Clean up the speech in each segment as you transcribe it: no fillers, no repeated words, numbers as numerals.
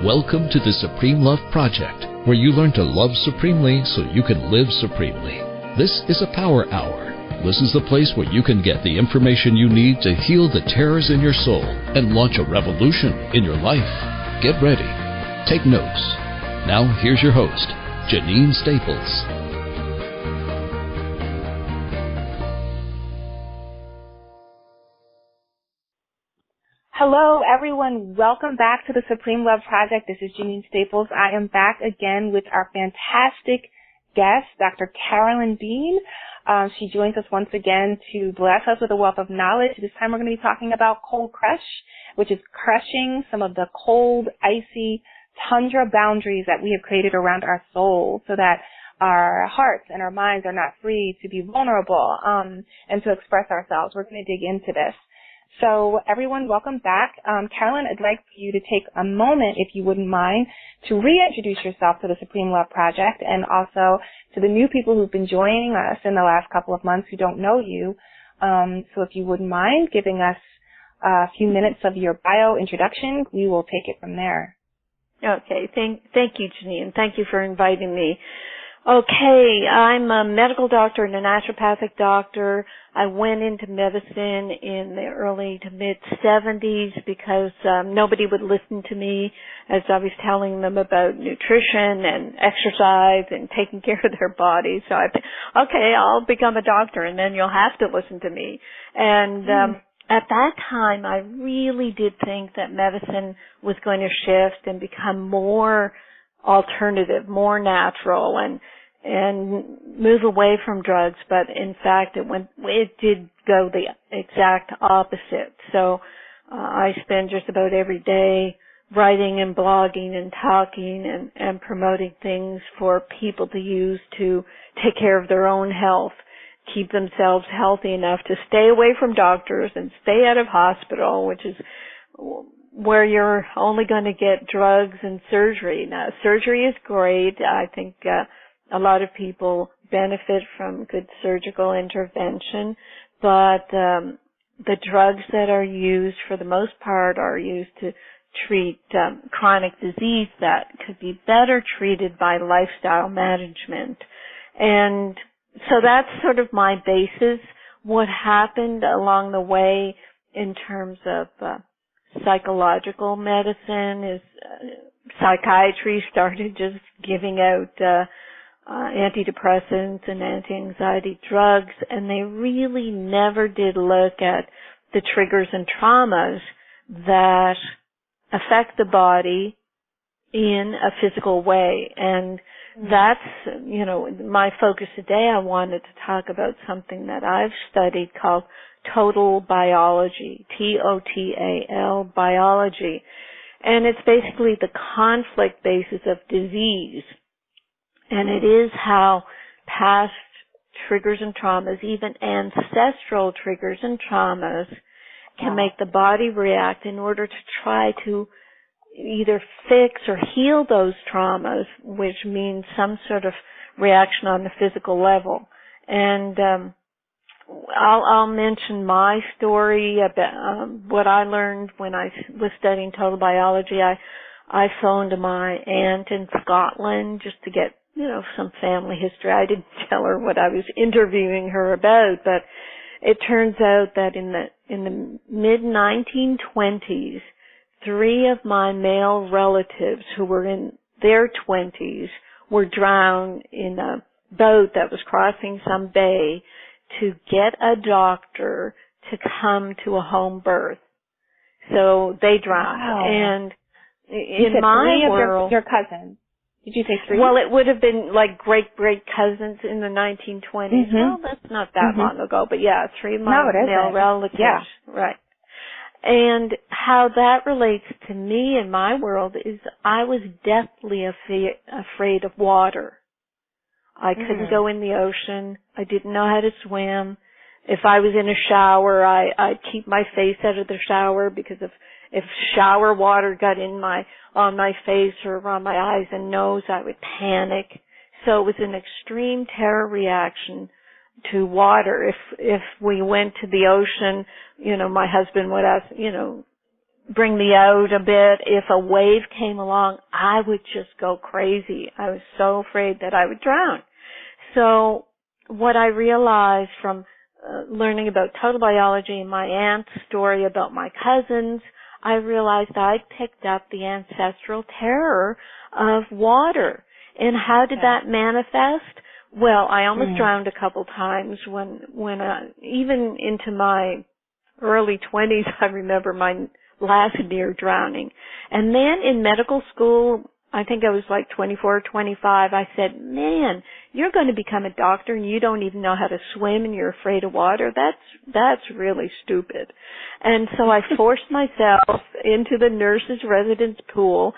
Welcome to the Supreme Love Project, where you learn to love supremely so you can live supremely. This is a Power Hour. This is the place where you can get the information you need to heal the terrors in your soul and launch a revolution in your life. Get ready. Take notes. Now here's your host, Janine Staples. Hello, everyone. Welcome back to the Supreme Love Project. This is Janine Staples. I am back again with our fantastic guest, Dr. Carolyn Dean. She joins us once again to bless us with a wealth of knowledge. This time we're going to be talking about cold crush, which is crushing some of the cold, icy tundra boundaries that we have created around our soul so that our hearts and our minds are not free to be vulnerable and to express ourselves. We're going to dig into this. So everyone, welcome back. Carolyn, I'd like for you to take a moment, if you wouldn't mind, to reintroduce yourself to the Supreme Love Project and also to the new people who've been joining us in the last couple of months who don't know you. So if you wouldn't mind giving us a few minutes of your bio introduction, we will take it from there. Okay. Thank you, Janine. Thank you for inviting me. Okay, I'm a medical doctor and a naturopathic doctor. I went into medicine in the early to mid-70s because nobody would listen to me as I was telling them about nutrition and exercise and taking care of their bodies. So I thought, okay, I'll become a doctor and then you'll have to listen to me. And at that time, I really did think that medicine was going to shift and become more alternative, more natural, and move away from drugs, but in fact it did go the exact opposite. So I spend just about every day writing and blogging and talking and promoting things for people to use to take care of their own health, keep themselves healthy enough to stay away from doctors and stay out of hospital, which is where you're only going to get drugs and surgery. Now, surgery is great. I think a lot of people benefit from good surgical intervention, but the drugs that are used for the most part are used to treat chronic disease that could be better treated by lifestyle management. And so that's sort of my basis. What happened along the way in terms of psychological medicine is psychiatry started just giving out antidepressants and anti-anxiety drugs, and they really never did look at the triggers and traumas that affect the body in a physical way. And that's, my focus today. I wanted to talk about something that I've studied called total biology, T-O-T-A-L, biology. And it's basically the conflict basis of disease. And it is how past triggers and traumas, even ancestral triggers and traumas, can make the body react in order to try to either fix or heal those traumas, which means some sort of reaction on the physical level. And I'll mention my story about what I learned when I was studying total biology. I phoned my aunt in Scotland just to get, some family history. I didn't tell her what I was interviewing her about, but it turns out that in the mid-1920s, 3 of my male relatives who were in their 20s were drowned in a boat that was crossing some bay to get a doctor to come to a home birth. So they drowned. Wow. And in my world, your cousins. Did you say 3? Well, it would have been like great cousins in the 1920s. Mm-hmm. Well, that's not that long ago, but yeah, 3 of my male relatives. Yeah. Right. And how that relates to me in my world is I was deathly afraid of water. I couldn't go in the ocean. I didn't know how to swim. If I was in a shower, I'd keep my face out of the shower because if shower water got on my face or on my eyes and nose, I would panic. So it was an extreme terror reaction to water. If we went to the ocean, my husband would ask, bring me out a bit. If a wave came along, I would just go crazy. I was so afraid that I would drown. So what I realized from learning about total biology and my aunt's story about my cousins, I realized I'd picked up the ancestral terror of water. And how did that manifest? Well, I almost drowned a couple times when even into my early 20s, I remember my last near drowning. And then in medical school, I think I was like 24 or 25, I said, man, you're going to become a doctor and you don't even know how to swim and you're afraid of water. That's really stupid. And so I forced myself into the nurse's residence pool,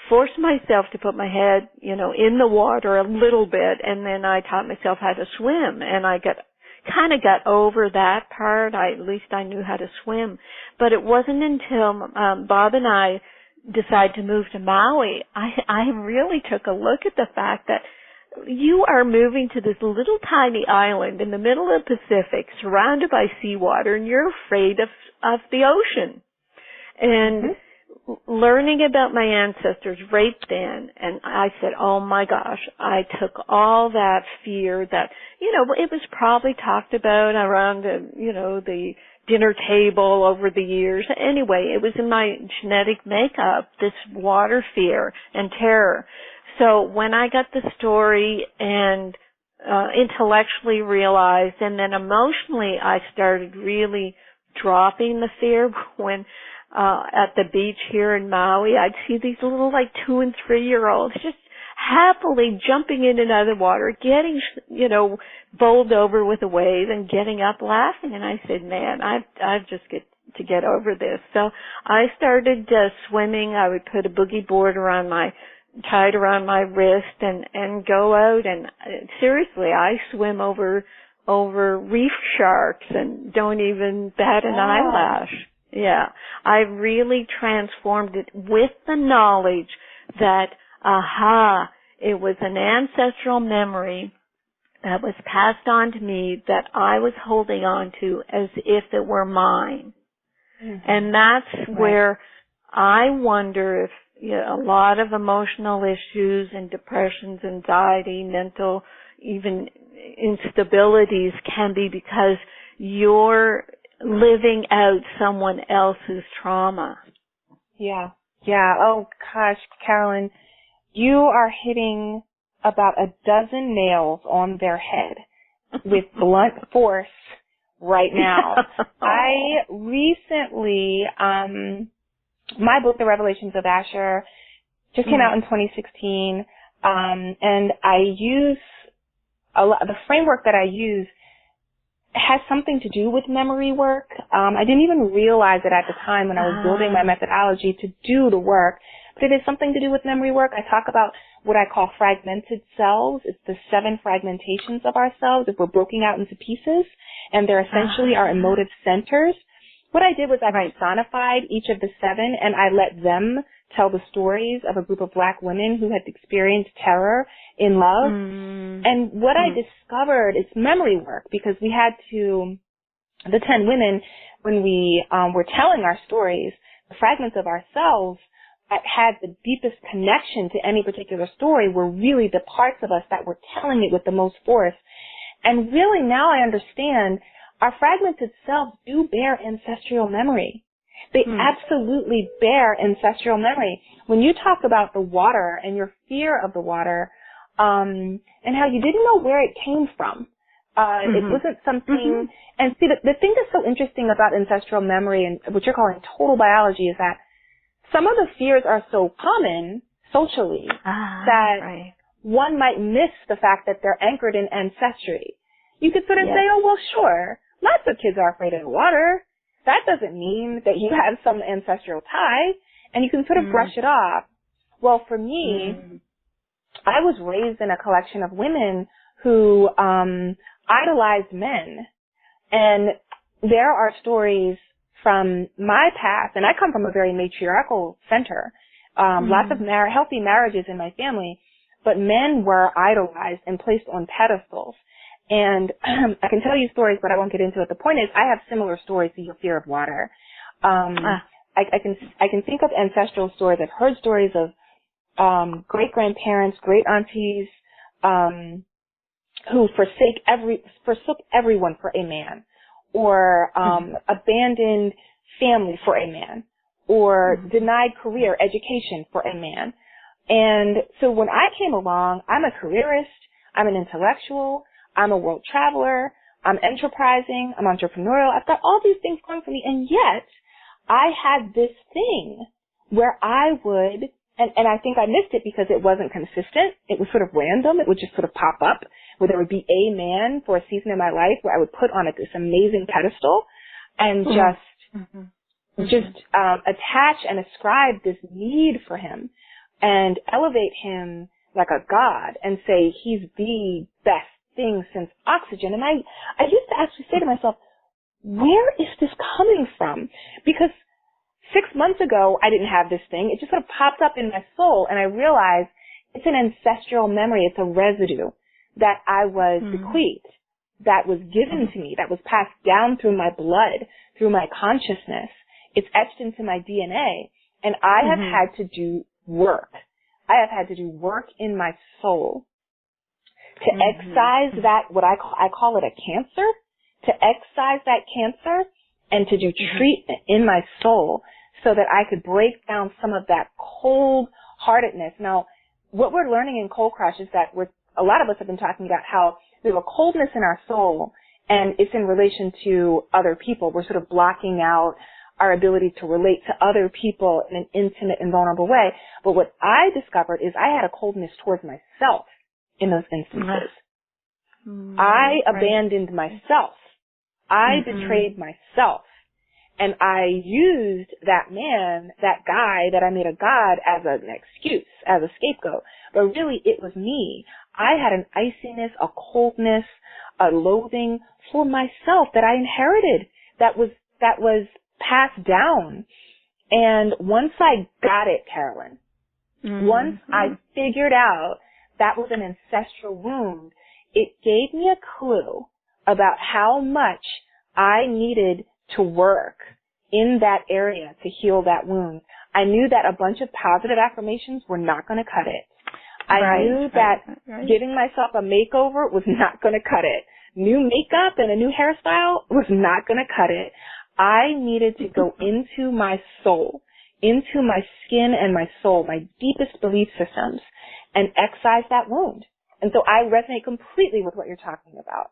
forced myself to put my head, in the water a little bit, and then I taught myself how to swim, and I kind of got over that part. At least I knew how to swim. But it wasn't until Bob and I decided to move to Maui, I really took a look at the fact that you are moving to this little tiny island in the middle of the Pacific, surrounded by seawater, and you're afraid of the ocean. And learning about my ancestors right then, and I said, oh my gosh, I took all that fear that, it was probably talked about around the dinner table over the years. Anyway, it was in my genetic makeup, this water fear and terror. So when I got the story and intellectually realized, and then emotionally I started really dropping the fear when at the beach here in Maui, I'd see these little 2 and 3-year-olds just happily jumping in and out of the water, getting, bowled over with a wave and getting up laughing. And I said, man, I've just got to get over this. So I started swimming. I would put a boogie board tied around my wrist and go out. And seriously, I swim over reef sharks and don't even bat an eyelash. Yeah, I really transformed it with the knowledge that, it was an ancestral memory that was passed on to me that I was holding on to as if it were mine. And that's where I wonder if a lot of emotional issues and depressions, anxiety, mental, even instabilities can be because you're living out someone else's trauma. Yeah. Oh gosh, Carolyn, you are hitting about a dozen nails on their head with blunt force right now. I recently, my book, The Revelations of Asher, just came out in 2016, and I use the framework that I use has something to do with memory work. I didn't even realize it at the time when I was building my methodology to do the work, but it is something to do with memory work. I talk about what I call fragmented cells. It's the 7 fragmentations of our cells if we're broken out into pieces, and they're essentially our emotive centers. What I did was I personified each of the 7, and I let them tell the stories of a group of Black women who had experienced terror in love. And what I discovered is memory work, because we had to, the 10 women, when we were telling our stories, the fragments of ourselves that had the deepest connection to any particular story were really the parts of us that were telling it with the most force. And really now I understand our fragmented selves do bear ancestral memory. They absolutely bear ancestral memory. When you talk about the water and your fear of the water, and how you didn't know where it came from, it wasn't something, and see, the thing that's so interesting about ancestral memory and what you're calling total biology is that some of the fears are so common socially that one might miss the fact that they're anchored in ancestry. You could sort of say, oh, well, sure, lots of kids are afraid of the water. That doesn't mean that you have some ancestral tie, and you can sort of brush it off. Well, for me, I was raised in a collection of women who idolized men, and there are stories from my past, and I come from a very matriarchal center, lots of healthy marriages in my family, but men were idolized and placed on pedestals. And I can tell you stories, but I won't get into it. The point is, I have similar stories to your fear of water. I can think of ancestral stories. I've heard stories of great-grandparents, great-aunties who forsook everyone for a man, or abandoned family for a man, or denied career education for a man. And so when I came along, I'm a careerist, I'm an intellectual, I'm a world traveler, I'm enterprising, I'm entrepreneurial, I've got all these things going for me, and yet I had this thing where I would, and I think I missed it because it wasn't consistent, it was sort of random, it would just sort of pop up, where there would be a man for a season of my life where I would put on this amazing pedestal and just attach and ascribe this need for him and elevate him like a god and say he's the best thing since oxygen. And I used to actually say to myself, where is this coming from? Because 6 months ago, I didn't have this thing. It just sort of popped up in my soul, and I realized it's an ancestral memory. It's a residue that I was bequeathed, that was given to me, that was passed down through my blood, through my consciousness. It's etched into my DNA, and I have had to do work. I have had to do work in my soul to excise that, what I call it a cancer, to excise that cancer and to do treatment in my soul so that I could break down some of that cold-heartedness. Now, what we're learning in Cold Crash is that a lot of us have been talking about how there's a coldness in our soul, and it's in relation to other people. We're sort of blocking out our ability to relate to other people in an intimate and vulnerable way. But what I discovered is I had a coldness towards myself in those instances. I abandoned myself. I betrayed myself. And I used that man, that guy that I made a god, as an excuse, as a scapegoat. But really, it was me. I had an iciness, a coldness, a loathing for myself that I inherited, that was passed down. And once I got it, Carolyn, once I figured out that was an ancestral wound, it gave me a clue about how much I needed to work in that area to heal that wound. I knew that a bunch of positive affirmations were not going to cut it. I knew that giving myself a makeover was not going to cut it. New makeup and a new hairstyle was not going to cut it. I needed to go into my soul, into my skin and my soul, my deepest belief systems, and excise that wound. And so I resonate completely with what you're talking about.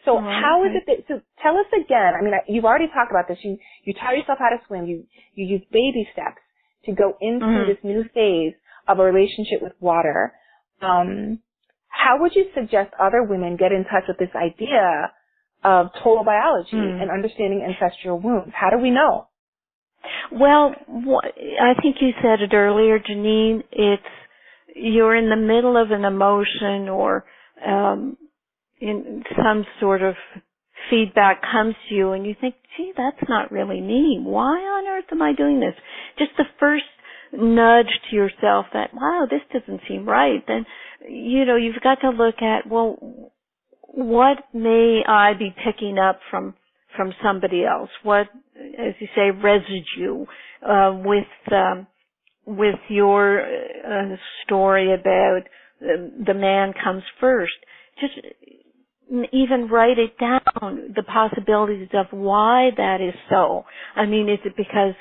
So how is it that, so tell us again, I mean, you've already talked about this. You taught yourself how to swim. You use baby steps to go into this new phase of a relationship with water. How would you suggest other women get in touch with this idea of total biology and understanding ancestral wounds? How do we know? Well, I think you said it earlier, Janine. You're in the middle of an emotion, or in some sort of feedback comes to you, and you think, gee, that's not really me. Why on earth am I doing this? Just the first nudge to yourself that, wow, this doesn't seem right. Then, you've got to look at, well, what may I be picking up from somebody else? What, as you say, residue with your story about the man comes first. Just even write it down, the possibilities of why that is so. I mean, is it because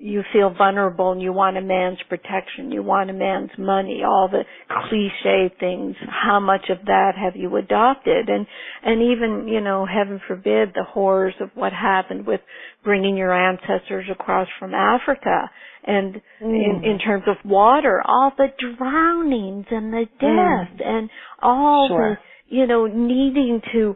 you feel vulnerable and you want a man's protection, you want a man's money, all the cliche things? How much of that have you adopted? And even, heaven forbid, the horrors of what happened with bringing your ancestors across from Africa, and in terms of water, all the drownings and the death and all the, needing to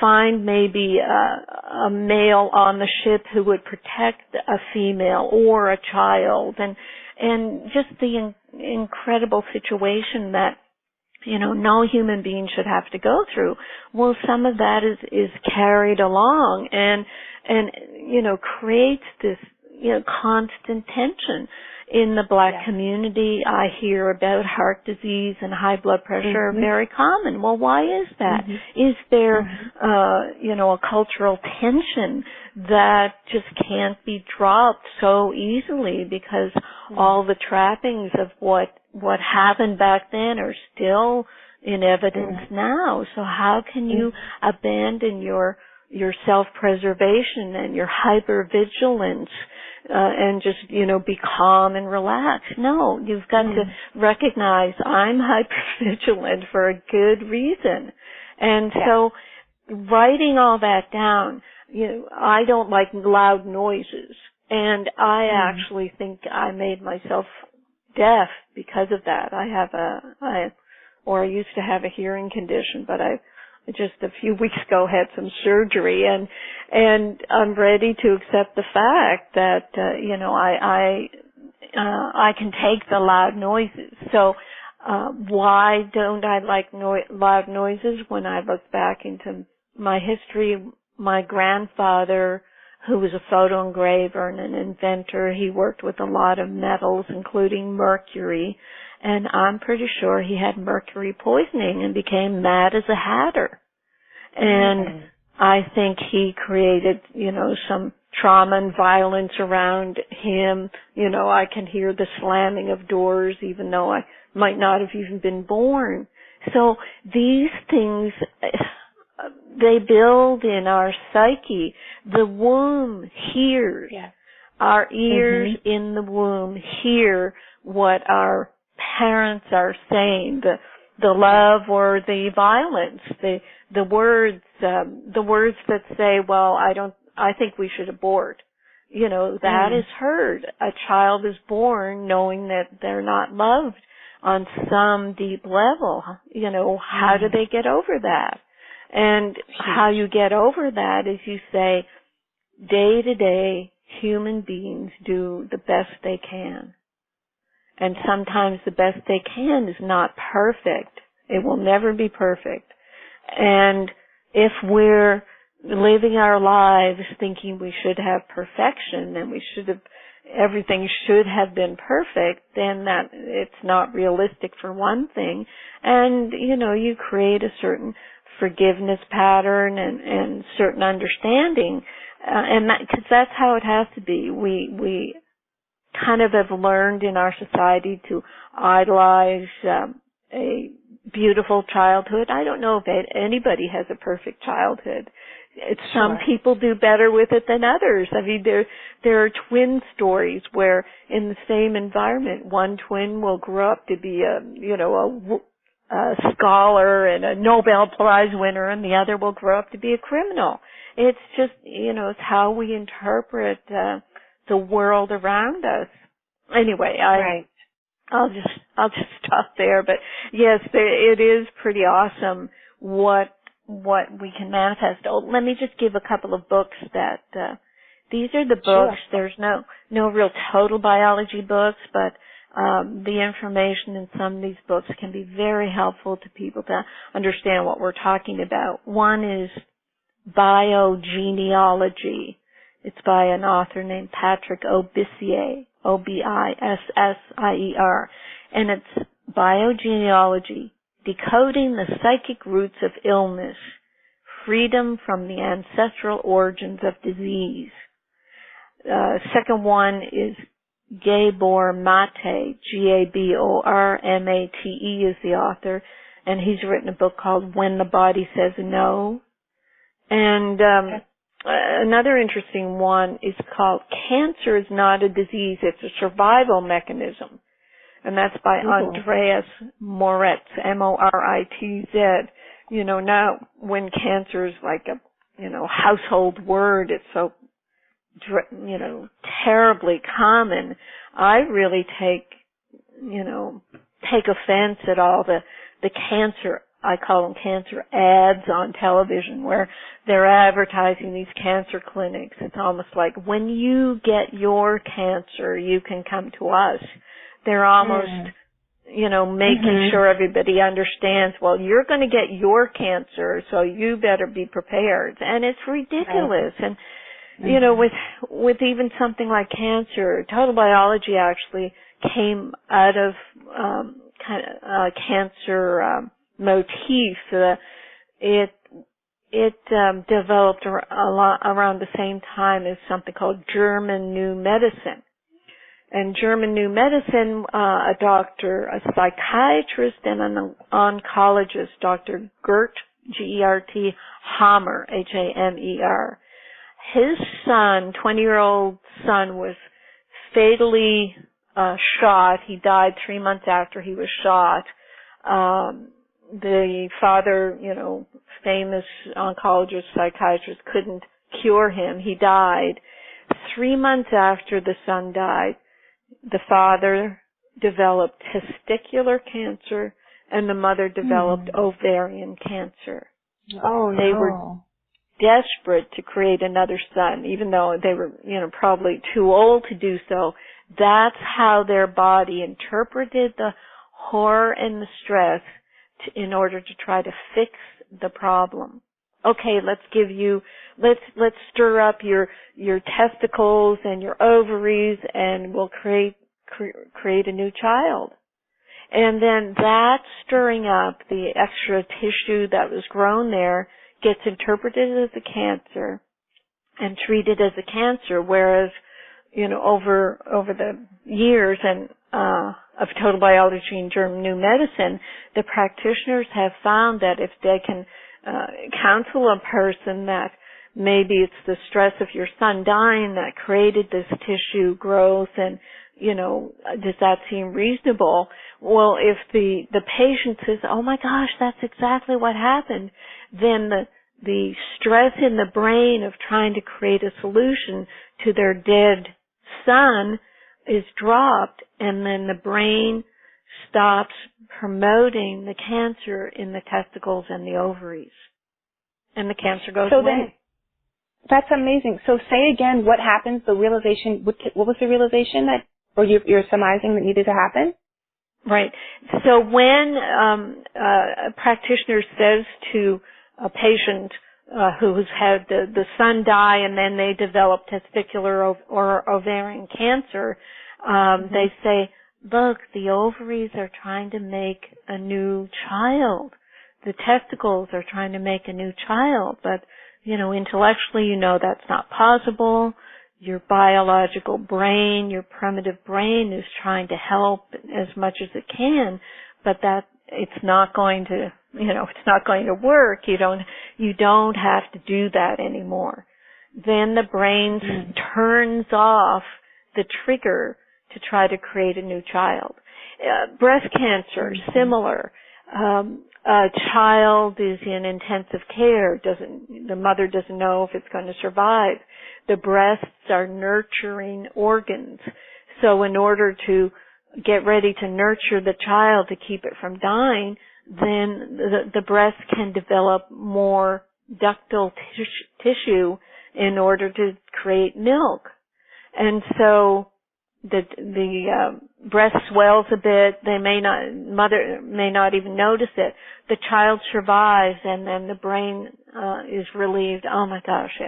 find maybe a male on the ship who would protect a female or a child, and just the incredible situation that, no human being should have to go through. Well, some of that is carried along and creates this, constant tension in the Black community, I hear about heart disease and high blood pressure are very common. Well, why is that? Is there, a cultural tension that just can't be dropped so easily because all the trappings of what happened back then are still in evidence now? So how can you abandon your self-preservation and your hypervigilance and just, be calm and relaxed? No, you've got to recognize I'm hypervigilant for a good reason. And so writing all that down, I don't like loud noises. And I actually think I made myself deaf because of that. I used to have a hearing condition, but I just a few weeks ago had some surgery, and I'm ready to accept the fact that I can take the loud noises. So why don't I like loud noises? When I look back into my history, my grandfather, who was a photo engraver and an inventor, he worked with a lot of metals, including mercury. And I'm pretty sure he had mercury poisoning and became mad as a hatter. And I think he created, some trauma and violence around him. I can hear the slamming of doors even though I might not have even been born. So these things, they build in our psyche. The womb hears. Our ears in the womb hear what our parents are saying, the love or the violence, the words that say, well, I think we should abort. That is heard. A child is born knowing that they're not loved on some deep level. How do they get over that? And how you get over that is you say, day to day, human beings do the best they can. And sometimes the best they can is not perfect. It will never be perfect. And if we're living our lives thinking we should have perfection and everything should have been perfect, then that it's not realistic for one thing. And, you create a certain forgiveness pattern and certain understanding. And because that's how it has to be. We kind of have learned in our society to idolize a beautiful childhood. I don't know if anybody has a perfect childhood. Some people do better with it than others. I mean, there are twin stories where in the same environment, one twin will grow up to be a scholar and a Nobel Prize winner, and the other will grow up to be a criminal. It's just, it's how we interpret the world around us. Anyway, I'll just stop there. But yes, it is pretty awesome what we can manifest. Oh, let me just give a couple of books that these are the books. There's no real total biology books, but the information in some of these books can be very helpful to people to understand what we're talking about. One is Biogenealogy. It's by an author named Patrick Obissier, Obissier, and it's Biogenealogy, Decoding the Psychic Roots of Illness, Freedom from the Ancestral Origins of Disease. Second one is Gabor Mate, Gabormate is the author, and he's written a book called When the Body Says No. And another interesting one is called Cancer is Not a Disease, It's a Survival Mechanism. And that's by Andreas Moritz, Moritz. Now when cancer is like a, household word, it's so, terribly common. I really take offense at all the cancer, I call them cancer ads on television, where they're advertising these cancer clinics. It's almost like, when you get your cancer, you can come to us. They're almost, making sure everybody understands, well, you're going to get your cancer, so you better be prepared. And it's ridiculous. Right. And, with even something like cancer, total biology actually came out of cancer motif. It developed around the same time as something called German New Medicine. And German New Medicine, a doctor, a psychiatrist, and an oncologist, Dr. Gert, G-E-R-T, Hamer, H-A-M-E-R. His son, 20-year-old son, was fatally shot. He died 3 months after he was shot. The father, famous oncologist, psychiatrist, couldn't cure him. He died. 3 months after the son died, the father developed testicular cancer and the mother developed ovarian cancer. Oh, no. They were desperate to create another son, even though they were, probably too old to do so. That's how their body interpreted the horror and the stress in order to try to fix the problem. Okay, let's stir up your testicles and your ovaries, and we'll create a new child. And then that stirring up, the extra tissue that was grown there, gets interpreted as a cancer and treated as a cancer, whereas, over the years and of total biology and German New Medicine, the practitioners have found that if they can counsel a person that maybe it's the stress of your son dying that created this tissue growth, and does that seem reasonable? Well, if the patient says, oh my gosh, that's exactly what happened, then the stress in the brain of trying to create a solution to their dead son is dropped, and then the brain stops promoting the cancer in the testicles and the ovaries. And the cancer goes away. Then, that's amazing. So say again what happens, the realization, what was the realization or you're surmising that needed to happen? Right. So when a practitioner says to a patient who's had the son die and then they develop testicular or ovarian cancer, they say, look, the ovaries are trying to make a new child. The testicles are trying to make a new child, but, intellectually, that's not possible. Your biological brain, your primitive brain is trying to help as much as it can, but that it's not going to, it's not going to work. You don't have to do that anymore. Then the brain turns off the trigger to try to create a new child. Breast cancer, similar. A child is in intensive care, the mother doesn't know if it's going to survive. The breasts are nurturing organs. So in order to get ready to nurture the child to keep it from dying, then the breast can develop more ductal tissue in order to create milk. And so the breast swells a bit. Mother may not even notice it. The child survives, and then the brain is relieved. Oh my gosh,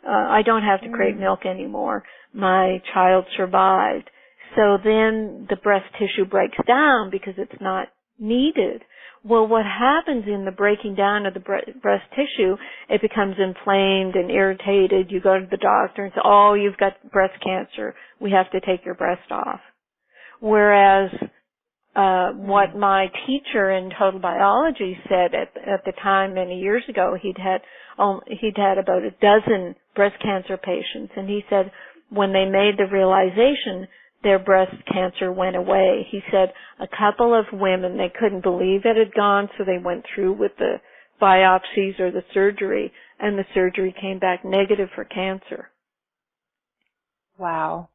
I don't have to create milk anymore. My child survived. So then the breast tissue breaks down because it's not needed. Well, what happens in the breaking down of the breast tissue, it becomes inflamed and irritated. You go to the doctor and say, oh, you've got breast cancer. We have to take your breast off. Whereas what my teacher in total biology said at the time many years ago, he'd had about a dozen breast cancer patients, and he said when they made the realization their breast cancer went away. He said a couple of women, they couldn't believe it had gone, so they went through with the biopsies or the surgery, and the surgery came back negative for cancer. Wow.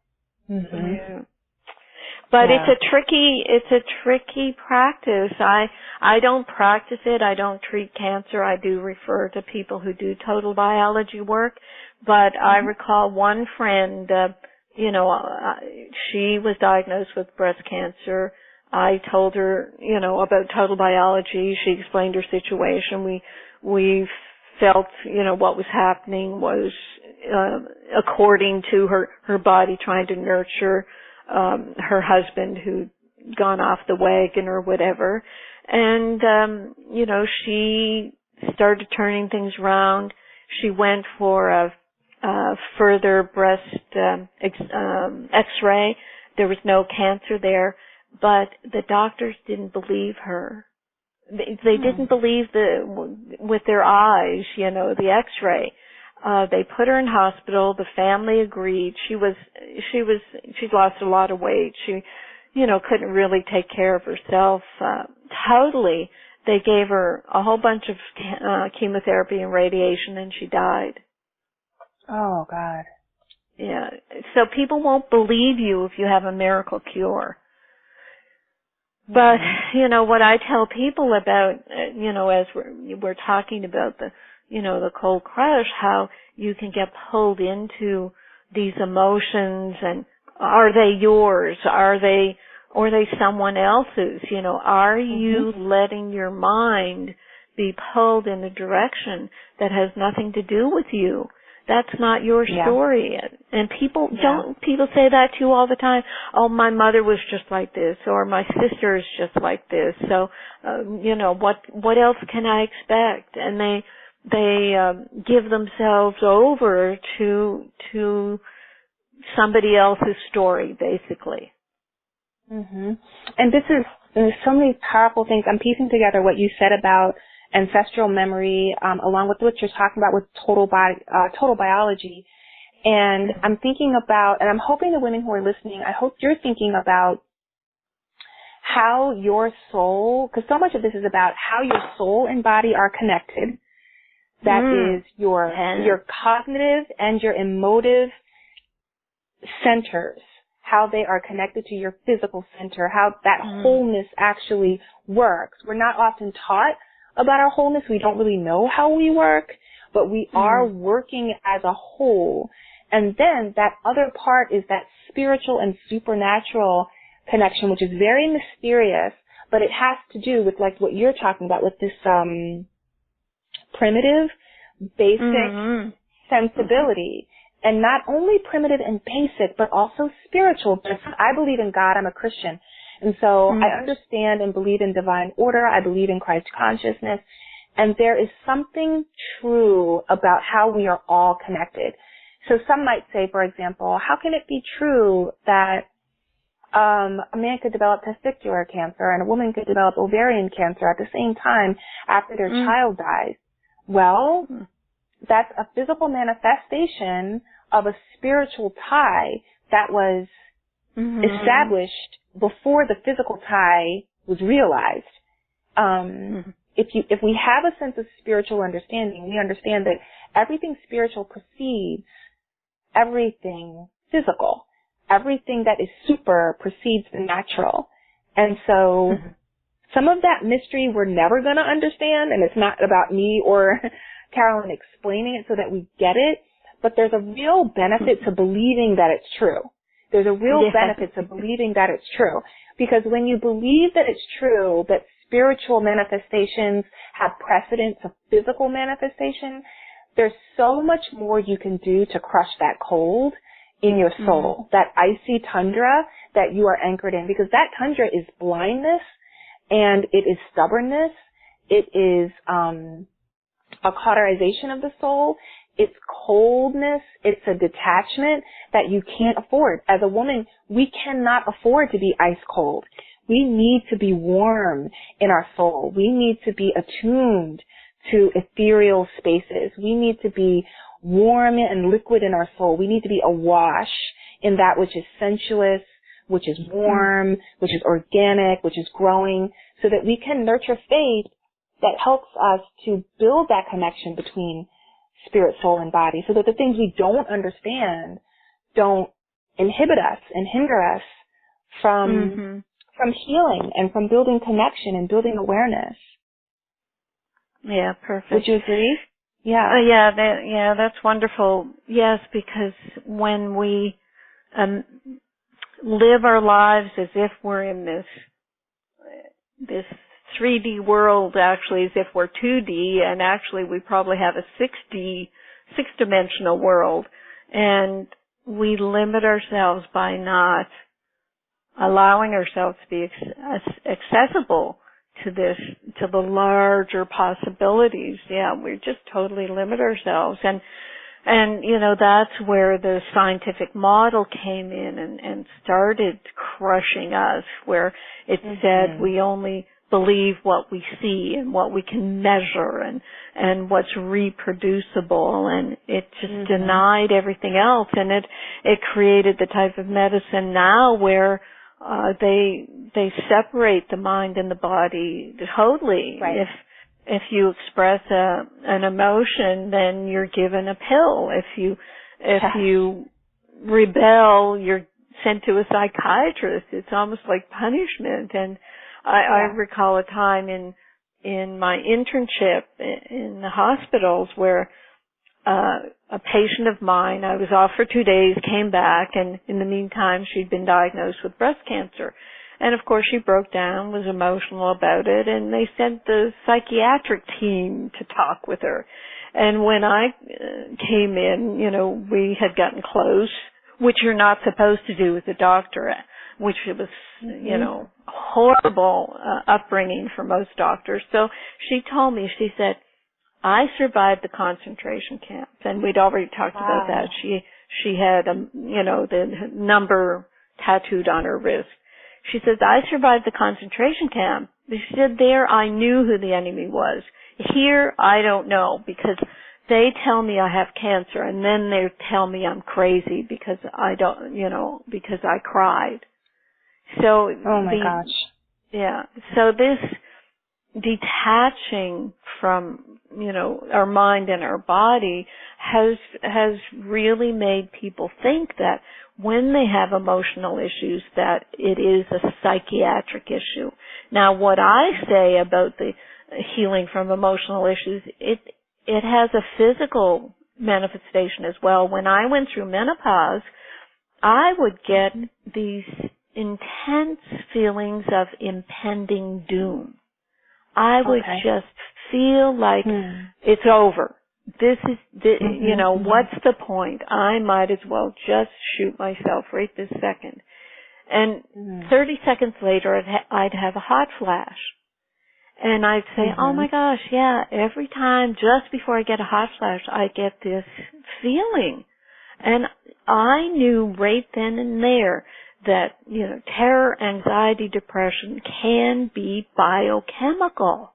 Mm-hmm. Yeah. But it's a tricky practice. I don't practice it. I don't treat cancer. I do refer to people who do total biology work. But I recall one friend, she was diagnosed with breast cancer. I told her, about total biology. She explained her situation. We felt, what was happening was according to her body trying to nurture her husband who'd gone off the wagon or whatever. And, she started turning things around. She went for a further breast x-ray. There was no cancer there, but the doctors didn't believe her. They didn't believe with their eyes, the x-ray. They put her in hospital. The family agreed. She'd lost a lot of weight. She, couldn't really take care of herself, totally. They gave her a whole bunch of chemotherapy and radiation, and she died. Oh, God. Yeah. So people won't believe you if you have a miracle cure. But, what I tell people about, as we're talking about the cold crush, how you can get pulled into these emotions, and are they yours? Are they someone else's? Are you letting your mind be pulled in a direction that has nothing to do with you? That's not your story. And people say that to you all the time. Oh, my mother was just like this, or my sister is just like this. So, what else can I expect? And they give themselves over to somebody else's story, basically. And there's so many powerful things. I'm piecing together what you said about ancestral memory, along with what you're talking about with total biology. And I'm thinking about, and I'm hoping the women who are listening, I hope you're thinking about how your soul, because so much of this is about how your soul and body are connected. That is your cognitive and your emotive centers, how they are connected to your physical center, how that wholeness actually works. We're not often taught about our wholeness. We don't really know how we work, but we are working as a whole. And then that other part is that spiritual and supernatural connection, which is very mysterious, but it has to do with like what you're talking about with this primitive, basic sensibility. And not only primitive and basic, but also spiritual. I believe in God. I'm a Christian. And so I understand and believe in divine order. I believe in Christ consciousness. And there is something true about how we are all connected. So some might say, for example, how can it be true that a man could develop testicular cancer and a woman could develop ovarian cancer at the same time after their child dies? Well, that's a physical manifestation of a spiritual tie that was established before the physical tie was realized. If we have a sense of spiritual understanding, we understand that everything spiritual precedes everything physical. Everything that is super precedes the natural. And so some of that mystery we're never going to understand, and it's not about me or Carolyn explaining it so that we get it, but there's a real benefit to believing that it's true. There's a real benefit to believing that it's true. Because when you believe that it's true, that spiritual manifestations have precedence of physical manifestation, there's so much more you can do to crush that cold in your soul, that icy tundra that you are anchored in. Because that tundra is blindness, and it is stubbornness, it is a cauterization of the soul, it's coldness, it's a detachment that you can't afford. As a woman, we cannot afford to be ice cold. We need to be warm in our soul. We need to be attuned to ethereal spaces. We need to be warm and liquid in our soul. We need to be awash in that which is sensuous, which is warm, which is organic, which is growing, so that we can nurture faith that helps us to build that connection between spirit, soul, and body, so that the things we don't understand don't inhibit us and hinder us from healing and from building connection and building awareness. Yeah, perfect. Would you agree? Yeah. That's wonderful. Yes, because when we live our lives as if we're in this 3D world, actually, as if we're 2D, and actually we probably have a 6-dimensional world, and we limit ourselves by not allowing ourselves to be accessible to the larger possibilities. Yeah, we just totally limit ourselves. And that's where the scientific model came in and started crushing us, where it said we only believe what we see and what we can measure and what's reproducible, and it just denied everything else, and it created the type of medicine now where they separate the mind and the body totally. Right. If you express an emotion, then you're given a pill. If you rebel, you're sent to a psychiatrist. It's almost like punishment. And I recall a time in my internship in the hospitals where a patient of mine, I was off for 2 days, came back, and in the meantime she'd been diagnosed with breast cancer. And of course she broke down, was emotional about it, and they sent the psychiatric team to talk with her. And when I came in, we had gotten close, which you're not supposed to do with a doctor, which was, horrible upbringing for most doctors. So she told me, she said, I survived the concentration camps, and we'd already talked about that. She had, the number tattooed on her wrist. She says, I survived the concentration camp. She said, there I knew who the enemy was. Here I don't know, because they tell me I have cancer, and then they tell me I'm crazy because I don't, because I cried. So oh my gosh. Yeah. So this detaching from, our mind and our body has really made people think that when they have emotional issues that it is a psychiatric issue. Now, what I say about the healing from emotional issues, it has a physical manifestation as well. When I went through menopause, I would get these intense feelings of impending doom. I would just feel like it's over. This is, what's the point? I might as well just shoot myself right this second. And 30 seconds later, I'd have a hot flash. And I'd say, oh my gosh, yeah, every time just before I get a hot flash, I get this feeling. And I knew right then and there that, terror, anxiety, depression can be biochemical.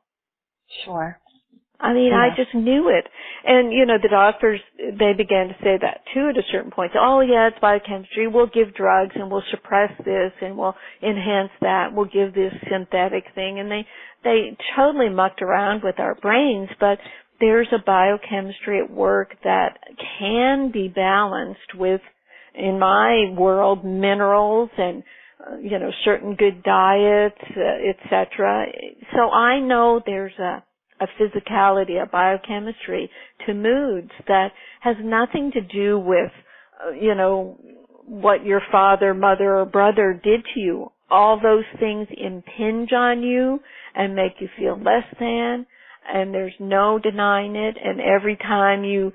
Sure. I mean, I just knew it. And, the doctors, they began to say that too at a certain point. Oh yeah, it's biochemistry. We'll give drugs and we'll suppress this and we'll enhance that. We'll give this synthetic thing. And they totally mucked around with our brains, but there's a biochemistry at work that can be balanced with, in my world, minerals and, certain good diets, etc. So I know there's a physicality, a biochemistry to moods that has nothing to do with, what your father, mother, or brother did to you. All those things impinge on you and make you feel less than, and there's no denying it. And every time you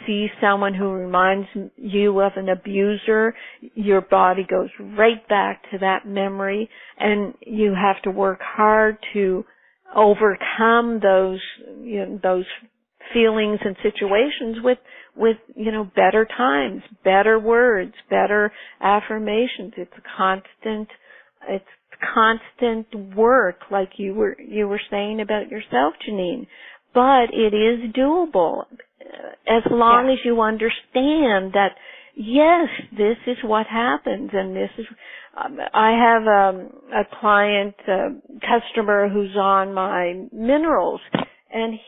see someone who reminds you of an abuser, your body goes right back to that memory, and you have to work hard to overcome those feelings and situations with better times, better words, better affirmations. It's constant work, like you were saying about yourself, Janine. But it is doable as long as you understand that, yes, this is what happens, and this is. I have a client, customer who's on my minerals, and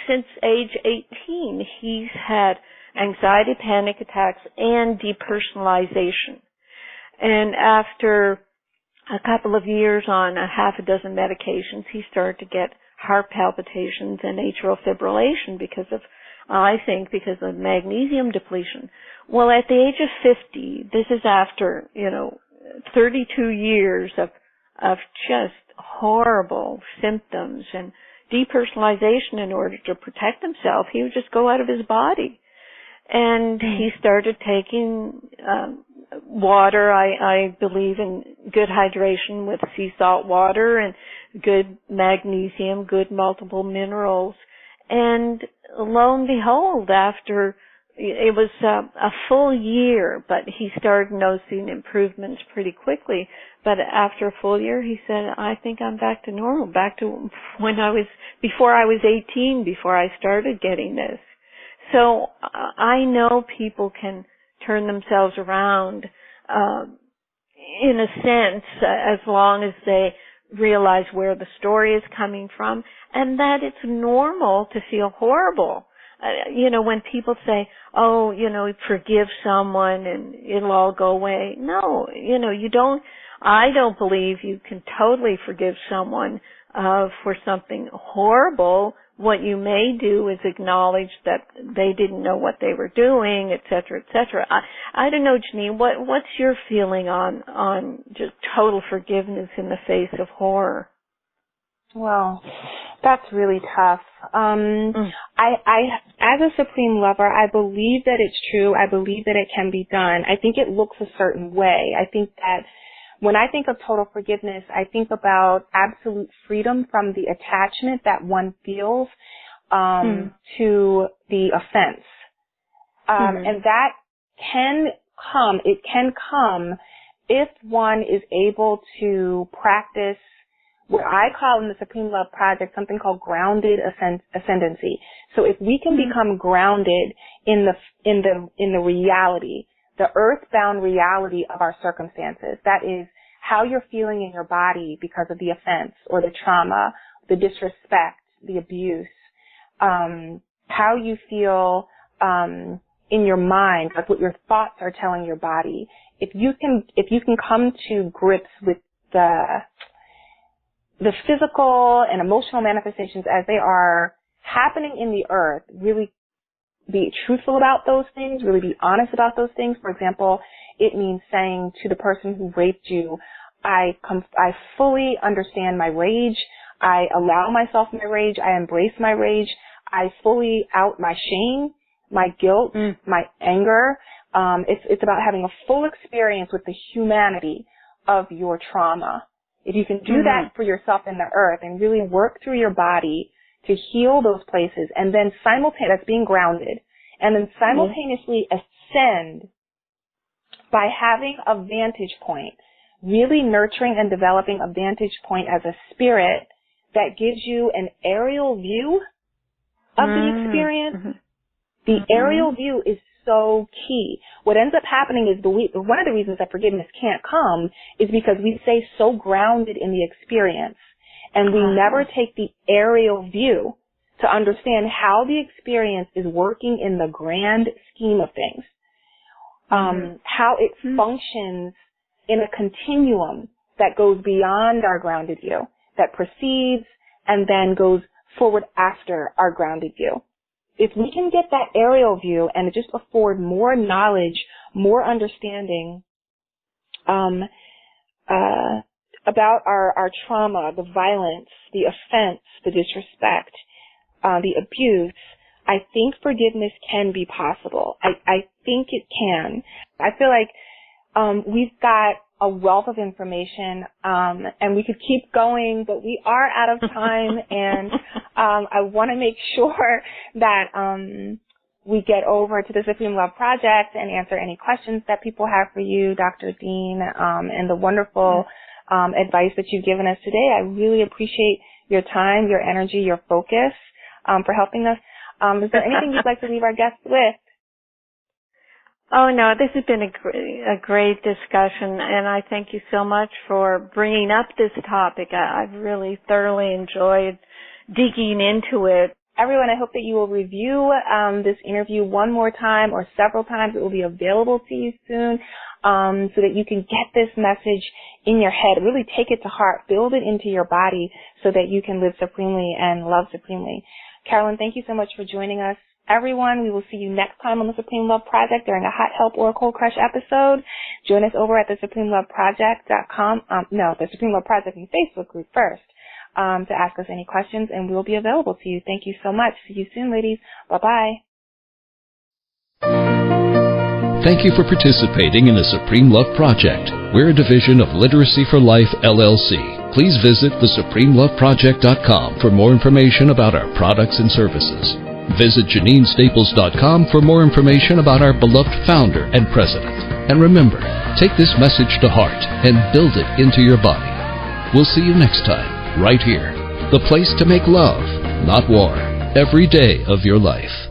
since age 18, he's had anxiety, panic attacks, and depersonalization. And after a couple of years on a half a dozen medications, he started to get heart palpitations and atrial fibrillation because of magnesium depletion. Well, at the age of 50, this is after, 32 years of just horrible symptoms and depersonalization. In order to protect himself, he would just go out of his body. And he started taking water. I believe in good hydration with sea salt water and good magnesium, good multiple minerals. And lo and behold, after it was a full year, but he started noticing improvements pretty quickly. But after a full year, he said, I think I'm back to normal, back to before I was 18, before I started getting this. So I know people can turn themselves around, in a sense, as long as they realize where the story is coming from and that it's normal to feel horrible. When people say, oh, forgive someone and it'll all go away. No, I don't believe you can totally forgive someone for something horrible. What you may do is acknowledge that they didn't know what they were doing, et cetera, et cetera. I don't know, Janine, what's your feeling on just total forgiveness in the face of horror? Well, that's really tough. I, as a supreme lover, I believe that it's true. I believe that it can be done. I think it looks a certain way. I think that when I think of total forgiveness, I think about absolute freedom from the attachment that one feels to the offense. And that can come, it can come if one is able to practice what I call in the Supreme Love Project something called grounded ascendancy. So if we can become grounded in the reality, the earthbound reality of our circumstances, that is how you're feeling in your body because of the offense or the trauma, the disrespect, the abuse, how you feel in your mind, like what your thoughts are telling your body. If you can come to grips with the physical and emotional manifestations as they are happening in the earth, really be truthful about those things, really be honest about those things. For example, it means saying to the person who raped you, I fully understand my rage. I allow myself my rage. I embrace my rage. I fully out my shame, my guilt, my anger. It's about having a full experience with the humanity of your trauma. If you can do that for yourself in the earth and really work through your body to heal those places and then that's being grounded, and then simultaneously ascend by having a vantage point, really nurturing and developing a vantage point as a spirit that gives you an aerial view of the experience. The aerial view is so key. What ends up happening is one of the reasons that forgiveness can't come is because we stay so grounded in the experience and we never take the aerial view to understand how the experience is working in the grand scheme of things, how it functions in a continuum that goes beyond our grounded view, that precedes and then goes forward after our grounded view. If we can get that aerial view and just afford more knowledge, more understanding about our trauma, the violence, the offense, the disrespect, the abuse, I think forgiveness can be possible. I think it can. I feel like we've got a wealth of information, and we could keep going, but we are out of time, and I want to make sure that we get over to the Supreme Love Project and answer any questions that people have for you, Dr. Dean, and the wonderful advice that you've given us today. I really appreciate your time, your energy, your focus for helping us. Is there anything you'd like to leave our guests with? Oh, no, this has been a great discussion, and I thank you so much for bringing up this topic. I've really thoroughly enjoyed digging into it. Everyone, I hope that you will review this interview one more time or several times. It will be available to you soon so that you can get this message in your head. Really take it to heart. Build it into your body so that you can live supremely and love supremely. Carolyn, thank you so much for joining us. Everyone, we will see you next time on the Supreme Love Project during a Hot Help or Cold Crush episode. Join us over at the SupremeLoveProject.com. The Supreme Love Project and Facebook group first to ask us any questions, and we will be available to you. Thank you so much. See you soon, ladies. Bye-bye. Thank you for participating in the Supreme Love Project. We're a division of Literacy for Life, LLC. Please visit thesupremeloveproject.com for more information about our products and services. Visit JanineStaples.com for more information about our beloved founder and president. And remember, take this message to heart and build it into your body. We'll see you next time, right here. The place to make love, not war, every day of your life.